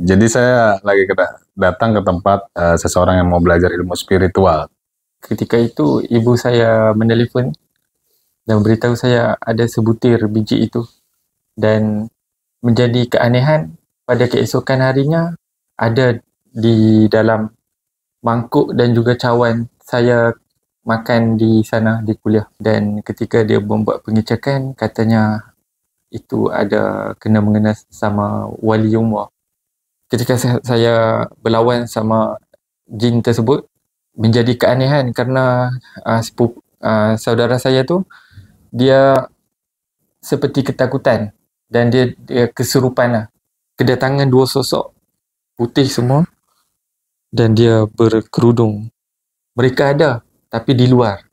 Jadi saya lagi datang ke tempat seseorang yang mau belajar ilmu spiritual. Ketika itu ibu saya menelpon dan beritahu saya ada sebutir biji itu, dan menjadi keanehan pada keesokan harinya ada di dalam mangkuk dan juga cawan saya makan di sana di kuliah. Dan ketika dia membuat pengecekan, katanya itu ada kena-mengena sama wali Allah. Ketika saya berlawan sama jin tersebut, menjadi keanehan kerana saudara saya tu dia seperti ketakutan dan dia kesurupan lah. Kedatangan dua sosok putih semua dan dia berkerudung. Mereka ada tapi di luar.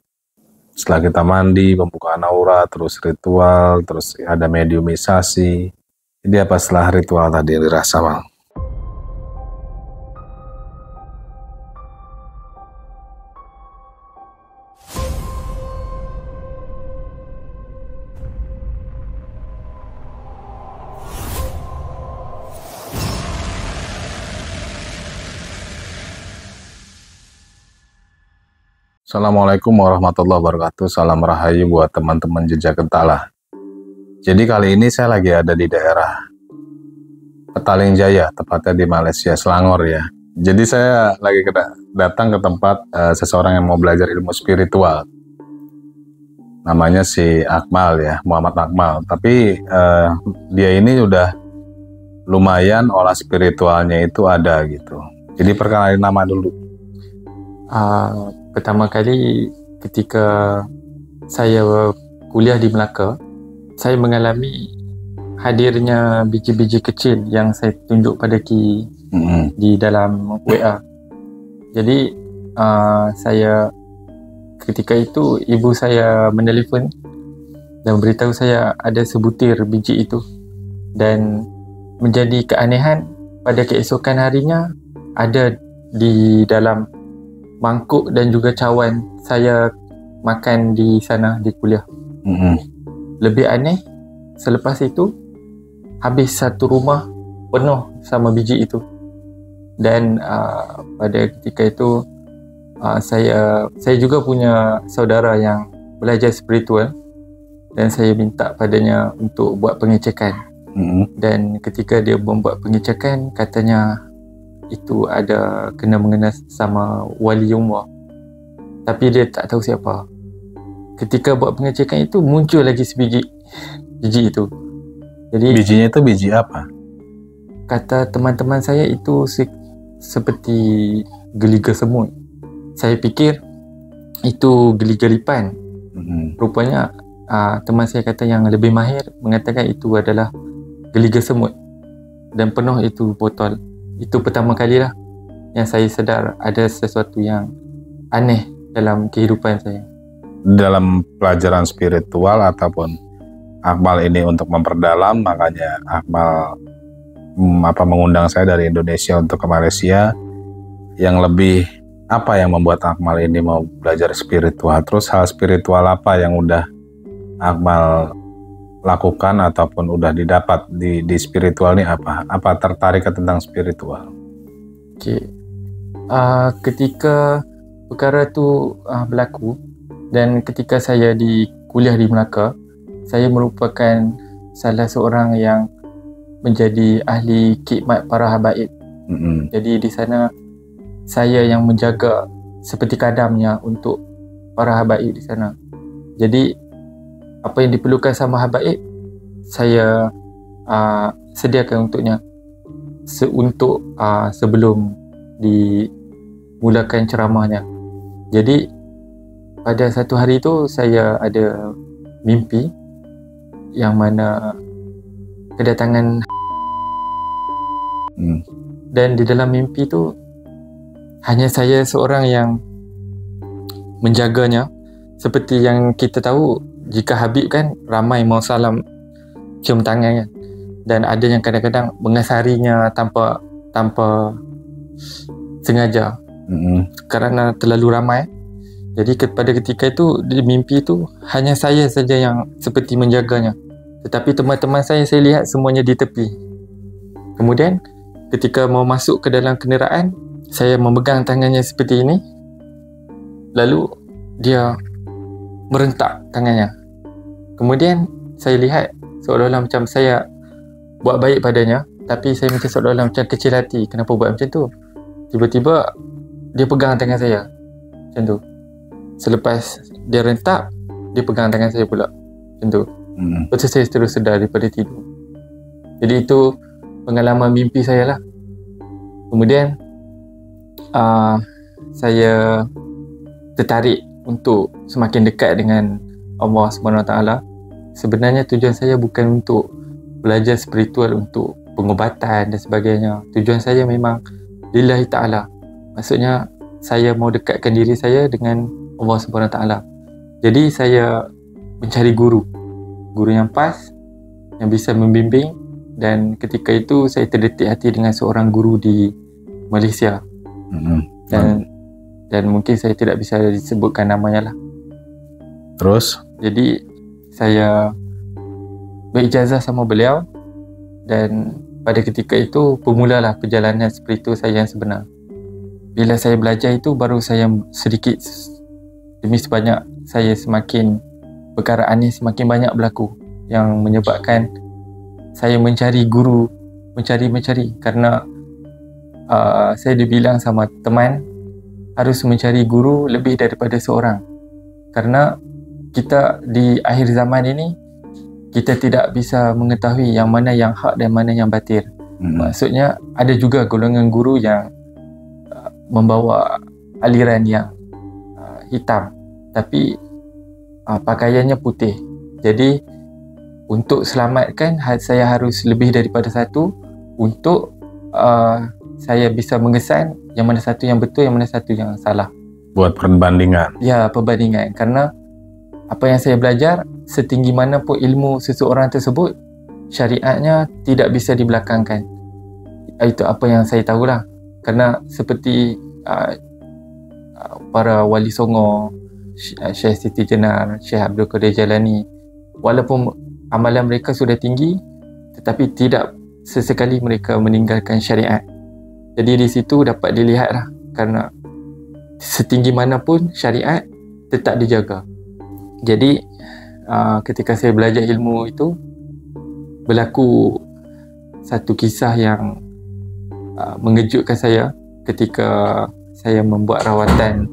Setelah kita mandi, pembukaan aura, terus ritual, terus ada mediumisasi. Jadi apa setelah ritual tadi dirasa, Mal? Assalamualaikum warahmatullahi wabarakatuh. Salam rahayu buat teman-teman jejak Gentala. Jadi kali ini saya lagi ada di daerah Petaling Jaya, tepatnya di Malaysia, Selangor ya. Jadi saya lagi datang ke tempat seseorang yang mau belajar ilmu spiritual. Namanya si Akmal ya, Muhammad Akmal. Tapi dia ini udah lumayan olah spiritualnya itu ada gitu. Jadi perkenalin nama dulu. Pertama kali ketika saya kuliah di Melaka, saya mengalami hadirnya biji-biji kecil yang saya tunjuk pada Ki di dalam WA. Jadi saya ketika itu ibu saya menelpon dan beritahu saya ada sebutir biji itu, dan menjadi keanehan pada keesokan harinya ada di dalam mangkuk dan juga cawan saya makan di sana di kuliah. Lebih aneh, selepas itu habis satu rumah penuh sama biji itu. Dan pada ketika itu saya juga punya saudara yang belajar spiritual, dan saya minta padanya untuk buat pengecekan. Dan ketika dia membuat pengecekan, katanya itu ada kena-mengena sama wali Allah, tapi dia tak tahu siapa. Ketika buat pengecekan itu muncul lagi sebiji biji itu. Jadi bijinya itu biji apa? Kata teman-teman saya itu seperti geliga semut. Saya pikir itu geliga-lipan. Rupanya teman saya kata yang lebih mahir mengatakan itu adalah geliga semut, dan penuh itu botol. Itu pertama kali lah yang saya sedar ada sesuatu yang aneh dalam kehidupan saya. Dalam pelajaran spiritual ataupun Akmal ini untuk memperdalam, makanya Akmal mengundang saya dari Indonesia untuk ke Malaysia. Yang lebih apa yang membuat Akmal ini mau belajar spiritual? Terus hal spiritual apa yang udah Akmal lakukan ataupun udah didapat di spiritual ini apa? Apa tertarik tentang spiritual? Okay. Ketika perkara tu berlaku, dan ketika saya di kuliah di Melaka, saya merupakan salah seorang yang menjadi ahli khidmat para habaib. Jadi di sana saya yang menjaga seperti kadamnya untuk para habaib di sana. Jadi apa yang diperlukan sama habaib, saya sediakan untuknya sebelum dimulakan ceramahnya. Jadi pada satu hari itu saya ada mimpi yang mana kedatangan dan di dalam mimpi itu hanya saya seorang yang menjaganya. Seperti yang kita tahu, jika Habib kan ramai mau salam cium tangan kan, dan ada yang kadang-kadang mengasarinya tanpa sengaja kerana terlalu ramai. Jadi pada ketika itu di mimpi itu hanya saya saja yang seperti menjaganya, tetapi teman-teman saya lihat semuanya di tepi. Kemudian ketika mau masuk ke dalam kenderaan, saya memegang tangannya seperti ini. Lalu dia merentak tangannya. Kemudian saya lihat seolah-olah macam saya buat baik padanya, tapi saya macam seolah-olah macam kecil hati, kenapa buat macam tu. Tiba-tiba dia pegang tangan saya macam tu. Selepas dia rentak, dia pegang tangan saya pula macam tu. Lepas tu saya terus sedar daripada tidur. Jadi itu pengalaman mimpi saya lah. Kemudian saya tertarik untuk semakin dekat dengan Allah SWT. Sebenarnya tujuan saya bukan untuk belajar spiritual untuk pengobatan dan sebagainya. Tujuan saya memang lillahi ta'ala. Maksudnya saya mau dekatkan diri saya dengan Allah SWT. Jadi saya mencari guru yang pas, yang bisa membimbing. Dan ketika itu saya terdetik hati dengan seorang guru di Malaysia. Dan mungkin saya tidak bisa disebutkan namanya lah. Terus? Jadi saya berijazah sama beliau, dan pada ketika itu bermulalah perjalanan spiritual saya yang sebenar. Bila saya belajar itu, baru saya sedikit demi sebanyak saya semakin perkara aneh semakin banyak berlaku, yang menyebabkan saya mencari guru, mencari kerana saya dibilang sama teman harus mencari guru lebih daripada seorang. Kerana kita di akhir zaman ini, kita tidak bisa mengetahui yang mana yang hak dan mana yang batil. Maksudnya ada juga golongan guru yang membawa aliran yang hitam, tapi pakaiannya putih. Jadi untuk selamatkan, saya harus lebih daripada satu untuk saya bisa mengesan yang mana satu yang betul, yang mana satu yang salah. Buat perbandingan. Ya, perbandingan. Kerana apa yang saya belajar, setinggi mana pun ilmu seseorang tersebut, syariatnya tidak bisa dibelakangkan. Itu apa yang saya tahulah. Kerana seperti para wali songo, Syekh Siti Jenar, Syekh Abdul Qadir Jalani, walaupun amalan mereka sudah tinggi, tetapi tidak sesekali mereka meninggalkan syariat. Jadi di situ dapat dilihatlah, kerana setinggi mana pun syariat tetap dijaga. Jadi ketika saya belajar ilmu itu, berlaku satu kisah yang mengejutkan saya ketika saya membuat rawatan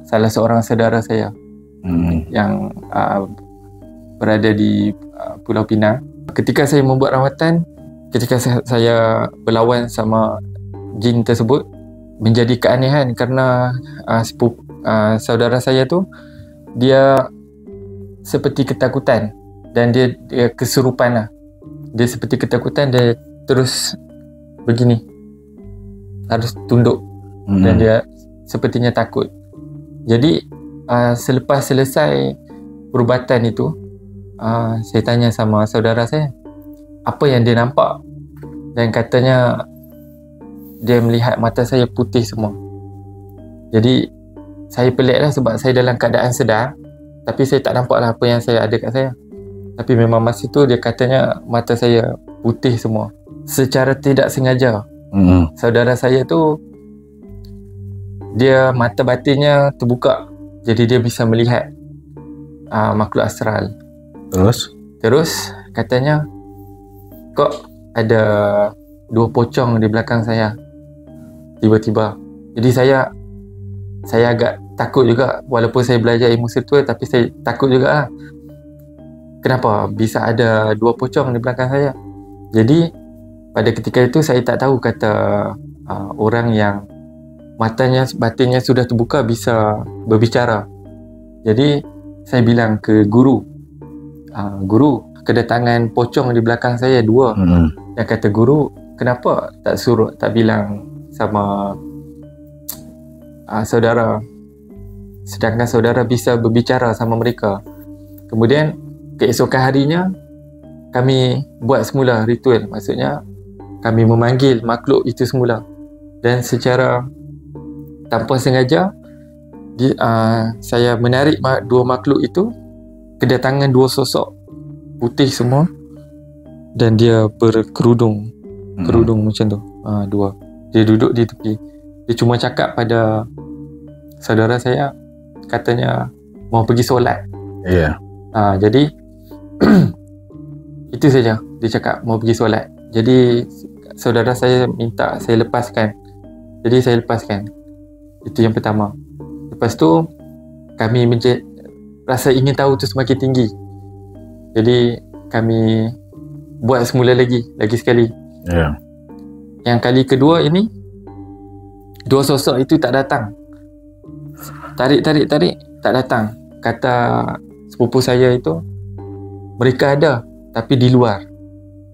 salah seorang saudara saya yang berada di Pulau Pinang. Ketika saya membuat rawatan, ketika saya berlawan sama jin tersebut, menjadi keanehan kerana saudara saya tu, dia seperti ketakutan dan dia kesurupan lah. Dia seperti ketakutan, dia terus begini, harus tunduk, dan dia sepertinya takut. Jadi selepas selesai perubatan itu, saya tanya sama saudara saya, apa yang dia nampak? Dan katanya dia melihat mata saya putih semua. Jadi saya pelik lah, sebab saya dalam keadaan sedar, tapi saya tak nampak lah apa yang saya ada kat saya. Tapi memang masa tu dia katanya mata saya putih semua. Secara tidak sengaja, saudara saya tu, dia mata batinnya terbuka, jadi dia bisa melihat makhluk astral. Terus katanya, kok ada dua pocong di belakang saya tiba-tiba. Jadi saya agak takut juga, walaupun saya belajar ilmu spiritual, tapi saya takut juga lah. Kenapa bisa ada dua pocong di belakang saya? Jadi pada ketika itu saya tak tahu kata orang yang matanya batinnya sudah terbuka bisa berbicara. Jadi saya bilang ke guru, guru, kedatangan pocong di belakang saya dua. Dia kata, guru, kenapa tak bilang sama saudara, sedangkan saudara bisa berbicara sama mereka. Kemudian keesokan harinya kami buat semula ritual, maksudnya kami memanggil makhluk itu semula, dan secara tanpa sengaja saya menarik dua makhluk itu, kedatangan dua sosok putih semua, dan dia berkerudung macam tu. Dua. Dia duduk di tepi. Dia cuma cakap pada saudara saya, katanya mau pergi solat. Iya. Jadi itu saja. Dia cakap mau pergi solat. Jadi saudara saya minta saya lepaskan. Jadi saya lepaskan. Itu yang pertama. Lepas tu kami rasa ingin tahu tu semakin tinggi. Jadi kami buat semula lagi sekali. Yeah. Yang kali kedua ini, dua sosok itu tak datang. Tarik tak datang. Kata sepupu saya itu, mereka ada tapi di luar.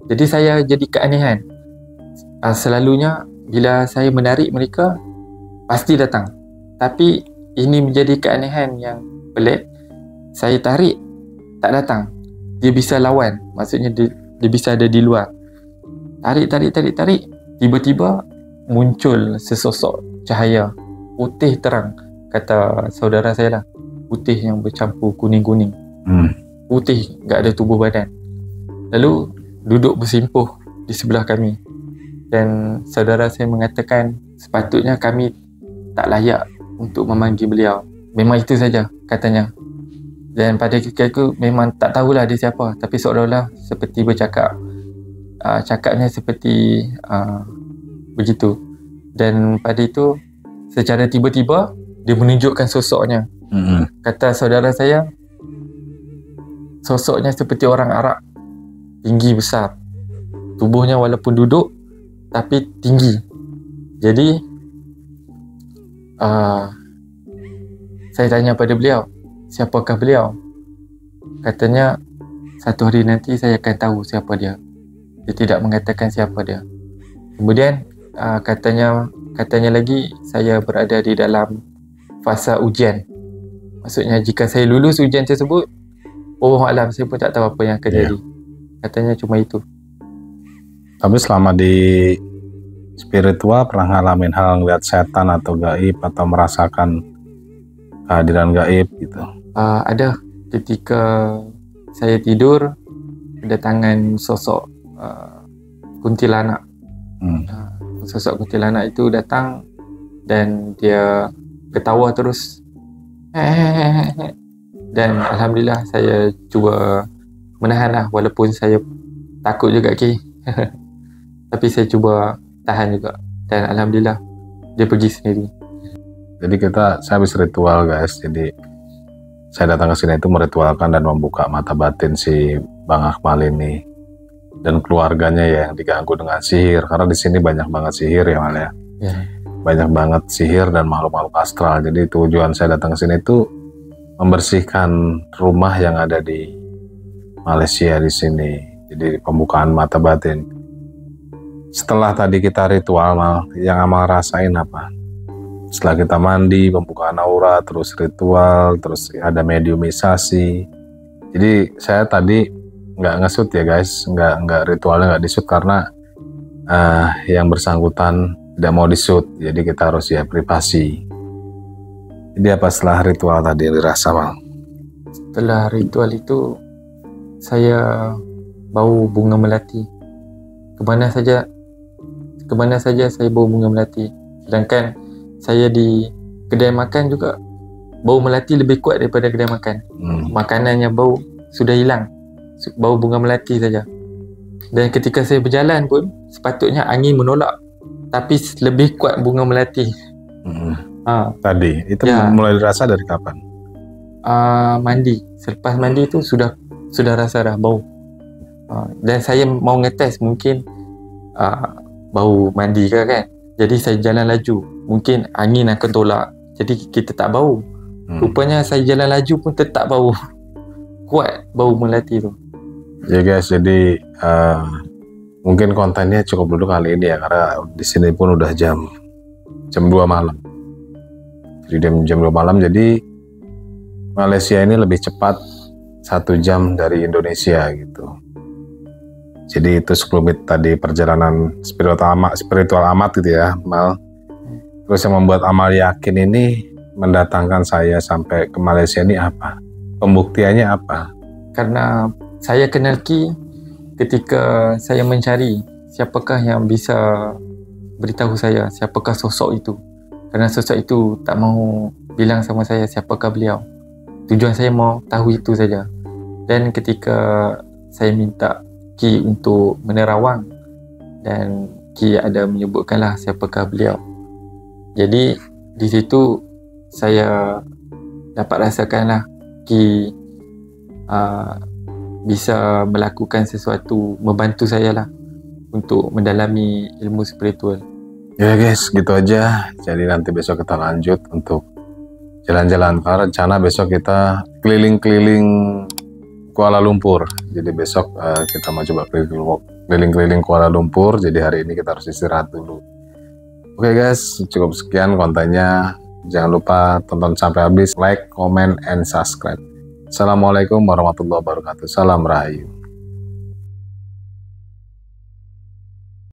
Jadi saya jadi keanehan. Selalunya bila saya menarik mereka, pasti datang. Tapi ini menjadi keanehan yang pelik. Saya tarik, tak datang. Dia bisa lawan. Maksudnya dia bisa ada di luar. Tarik. Tiba-tiba muncul sesosok cahaya putih terang. Kata saudara saya lah. Putih yang bercampur kuning-kuning. Putih, tak ada tubuh badan. Lalu duduk bersimpuh di sebelah kami. Dan saudara saya mengatakan sepatutnya kami tak layak untuk memanggil beliau. Memang itu saja katanya. Dan pada ketika itu memang tak tahulah dia siapa. Tapi seolah-olah seperti bercakap. Cakapnya seperti begitu. Dan pada itu secara tiba-tiba dia menunjukkan sosoknya. Kata saudara saya, sosoknya seperti orang Arab, tinggi besar. Tubuhnya walaupun duduk tapi tinggi. Jadi saya tanya pada beliau, siapakah beliau? Katanya satu hari nanti saya akan tahu siapa dia. Dia tidak mengatakan siapa dia. Kemudian katanya lagi saya berada di dalam fasa ujian. Maksudnya jika saya lulus ujian tersebut, wallahu alam, saya pun tak tahu apa yang akan jadi. Katanya cuma itu. Tapi selama di spiritual pernah ngalamin hal ngeliat setan atau gaib atau merasakan kehadiran gaib gitu? Ada. Ketika saya tidur, kedatangan sosok kuntilanak. Sosok kuntilanak itu datang dan dia ketawa terus. Dan alhamdulillah saya cuba menahan lah, walaupun saya takut juga tapi saya cuba tahan juga. Dan alhamdulillah dia pergi sendiri. Jadi saya habis ritual guys. Jadi saya datang ke sini itu meritualkan dan membuka mata batin si Bang Akmal ini dan keluarganya ya yang diganggu dengan sihir. Karena di sini banyak banget sihir ya Mal ya. Banyak banget sihir dan makhluk-makhluk astral. Jadi tujuan saya datang ke sini itu membersihkan rumah yang ada di Malaysia di sini. Jadi pembukaan mata batin. Setelah tadi kita ritual, Mal, yang Amal rasain apa? Setelah kita mandi, pembukaan aura, terus ritual, terus ada mediumisasi. Jadi saya tadi nggak nge-shoot ya guys, nggak ritualnya nggak di-shoot karena yang bersangkutan tidak mau di-shoot. Jadi kita harus ya privasi. Jadi apa setelah ritual tadi yang dirasa, Mal? Setelah ritual itu saya bau bunga melati. Kemana saja saya bau bunga melati. Sedangkan saya di kedai makan juga bau melati lebih kuat daripada kedai makan. Makanannya bau sudah hilang, bau bunga melati saja. Dan ketika saya berjalan pun sepatutnya angin menolak, tapi lebih kuat bunga melati. Tadi itu mulai dirasa dari kapan? Mandi. Selepas mandi itu sudah rasa dah bau. Dan saya mau ngetes mungkin bau mandi kan. Jadi saya jalan laju, mungkin angin akan tolak, jadi kita tak bau. Rupanya saya jalan laju pun tetap bau. Kuat bau melati tu. Ya guys, jadi mungkin kontennya cukup dulu kali ini ya, karena di sini pun udah jam 2 malam. Jadi jam 2 malam, jadi Malaysia ini lebih cepat 1 jam dari Indonesia gitu. Jadi itu 10 menit tadi perjalanan spiritual amat gitu ya, Mal. Terus yang membuat Amal yakin ini mendatangkan saya sampai ke Malaysia ini apa? Pembuktiannya apa? Karena saya kenal Ki ketika saya mencari siapakah yang bisa beritahu saya siapakah sosok itu. Kerana sosok itu tak mau bilang sama saya siapakah beliau. Tujuan saya mau tahu itu saja. Dan ketika saya minta Ki untuk menerawang, dan Ki ada menyebutkanlah siapakah beliau. Jadi di situ saya dapat rasakanlah Ki bisa melakukan sesuatu, membantu saya lah untuk mendalami ilmu spiritual. Ya guys, gitu aja. Jadi nanti besok kita lanjut untuk jalan-jalan. Karena rencana besok kita keliling-keliling Kuala Lumpur. Jadi besok kita mau coba keliling-keliling Kuala Lumpur. Jadi hari ini kita harus istirahat dulu. Oke guys, cukup sekian kontennya. Jangan lupa tonton sampai habis, like, comment, and subscribe. Assalamualaikum warahmatullahi wabarakatuh. Salam Rahayu.